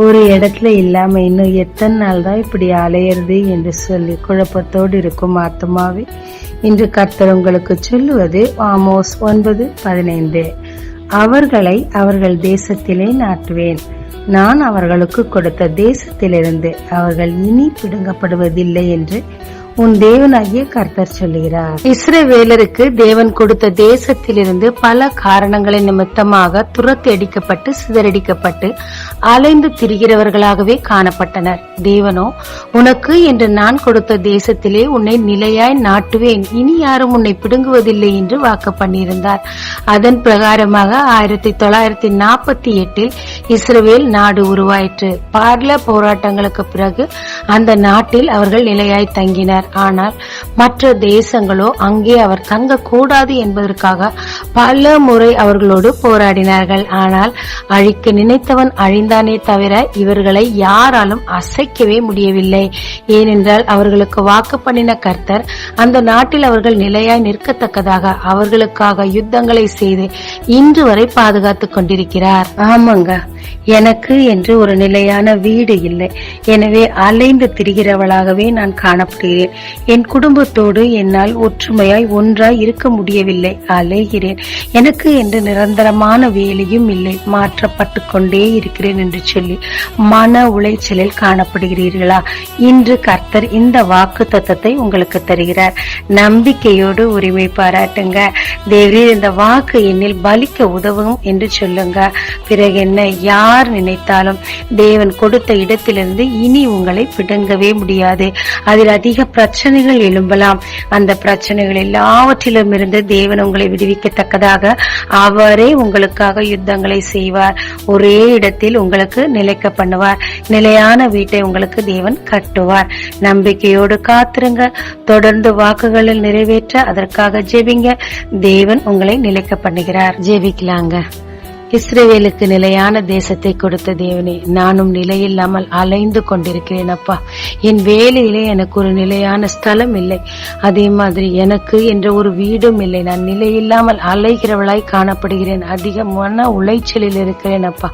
ஒரு இடத்துல இல்லாம இன்னும் எத்தனை நாள் தான் இப்படி அலையிறது என்று சொல்லி குழப்பத்தோடு இருக்கும் ஆத்மாவே, இன்று கர்த்தர் உங்களுக்கு சொல்லுவது ஆமோஸ் 9:15. அவர்களை அவர்கள் தேசத்திலே நாட்டுவேன். நான் அவர்களுக்கு கொடுத்த தேசத்திலிருந்து அவர்கள் இனி பிடுங்கப்படுவதில்லை என்று உன் தேவனாகிய கர்த்தர் சொல்லுகிறார். இஸ்ரவேலருக்கு தேவன் கொடுத்த தேசத்திலிருந்து பல காரணங்களின் நிமித்தமாக துரத்தி அடிக்கப்பட்டு சிதறடிக்கப்பட்டு அலைந்து திரிகிறவர்களாகவே காணப்பட்டனர். தேவனோ, உனக்கு என்று நான் கொடுத்த தேசத்திலே உன்னை நிலையாய் நாட்டுவேன், இனி யாரும் உன்னை பிடுங்குவதில்லை என்று வாக்கு பண்ணியிருந்தார். அதன் பிரகாரமாக 1948 இஸ்ரவேல் நாடு உருவாயிற்று. பல போராட்டங்களுக்கு பிறகு அந்த நாட்டில் அவர்கள் நிலையாய் தங்கினர். ஆனால் மற்ற தேசங்களோ அங்கே அவர் தங்கக்கூடாது என்பதற்காக பல முறை அவர்களோடு போராடினார்கள். ஆனால் அழிக்க நினைத்தவன் அழிந்தானே தவிர இவர்களை யாராலும் அசைக்கவே முடியவில்லை. ஏனென்றால் அவர்களுக்கு வாக்கு பண்ணின கர்த்தர் அந்த நாட்டில் அவர்கள் நிலையாய் நிற்கத்தக்கதாக அவர்களுக்காக யுத்தங்களை செய்து இன்று வரை பாதுகாத்துக் கொண்டிருக்கிறார். ஆமாங்க, எனக்கு என்று ஒரு நிலையான வீடு இல்லை. எனவே அலைந்து திரிகிறவளாகவே நான் காணப்படுகிறேன். என் குடும்பத்தோடு என்னால் ஒற்றுமையாய் ஒன்றாய் இருக்க முடியவில்லை. அலைகிறேன். எனக்கு என்று நிரந்தரமான வேலையும் இல்லை. மாற்றப்பட்டு கொண்டே இருக்கிறேன் என்று சொல்லி மன உளைச்சலில் காணப்படுகிறீர்களா? இன்று கர்த்தர் இந்த வாக்கு தத்தத்தை உங்களுக்கு தருகிறார். நம்பிக்கையோடு உரிமை பாராட்டுங்க. தேவரீர், இந்த வாக்கு என்னில் பலிக்க உதவும் என்று சொல்லுங்க. பிறகு என்ன, யார் நினைத்தாலும் தேவன் கொடுத்த இடத்திலிருந்து இனி உங்களை பிடுங்கவே முடியாது. அதில் அதிக பிரச்சனைகள் எழும்பலாம். அந்த பிரச்சனைகள் எல்லாவற்றிலும் இருந்து தேவன் உங்களை விடுவிக்கத்தக்கதாக அவரே உங்களுக்காக யுத்தங்களை செய்வார். ஒரே இடத்தில் உங்களுக்கு நிலைக்க பண்ணுவார். நிலையான வீட்டை உங்களுக்கு தேவன் கட்டுவார். நம்பிக்கையோடு காத்திருங்க. தொடர்ந்து வாக்குகளில் நிறைவேற்ற அதற்காக ஜெபிங்க. தேவன் உங்களை நிலைக்க பண்ணுகிறார். ஜெபிக்கலாங்க. இஸ்ரவேலுக்கு நிலையான தேசத்தை கொடுத்த தேவனே, நானும் நிலையில்லாமல் அலைந்து கொண்டிருக்கிறேன் அப்பா. என் வேலையிலே எனக்கு ஒரு நிலையான ஸ்தலம் இல்லை. அதே மாதிரி எனக்கு என்ற ஒரு வீடும் இல்லை. நான் நிலையில்லாமல் அலைகிறவளாய் காணப்படுகிறேன். அதிக மன உளைச்சலில் இருக்கிறேன் அப்பா.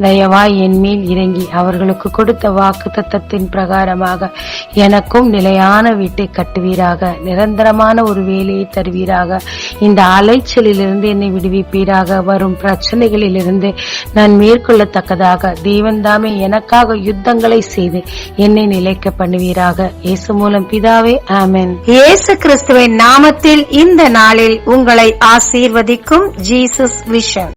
தயவாய் என் மேல் இறங்கி அவர்களுக்கு கொடுத்த வாக்கு தத்தத்தின் பிரகாரமாக எனக்கும் நிலையான வீட்டை கட்டுவீராக. நிரந்தரமான ஒரு வேலையை தருவீராக. இந்த அலைச்சலிலிருந்து என்னை விடுவிப்பீராக. வரும் பிரச்சனைகள் இருந்து நான் மேற்கொள்ளத்தக்கதாக தேவன் தாமே எனக்காக யுத்தங்களை செய்து என்னை நிலைக்க பண்ணுவீராக. இயேசு மூலம் பிதாவே, ஆமென். இயேசு கிறிஸ்துவின் நாமத்தில் இந்த நாளில் உங்களை ஆசீர்வதிக்கும் ஜீசஸ் விஷன்.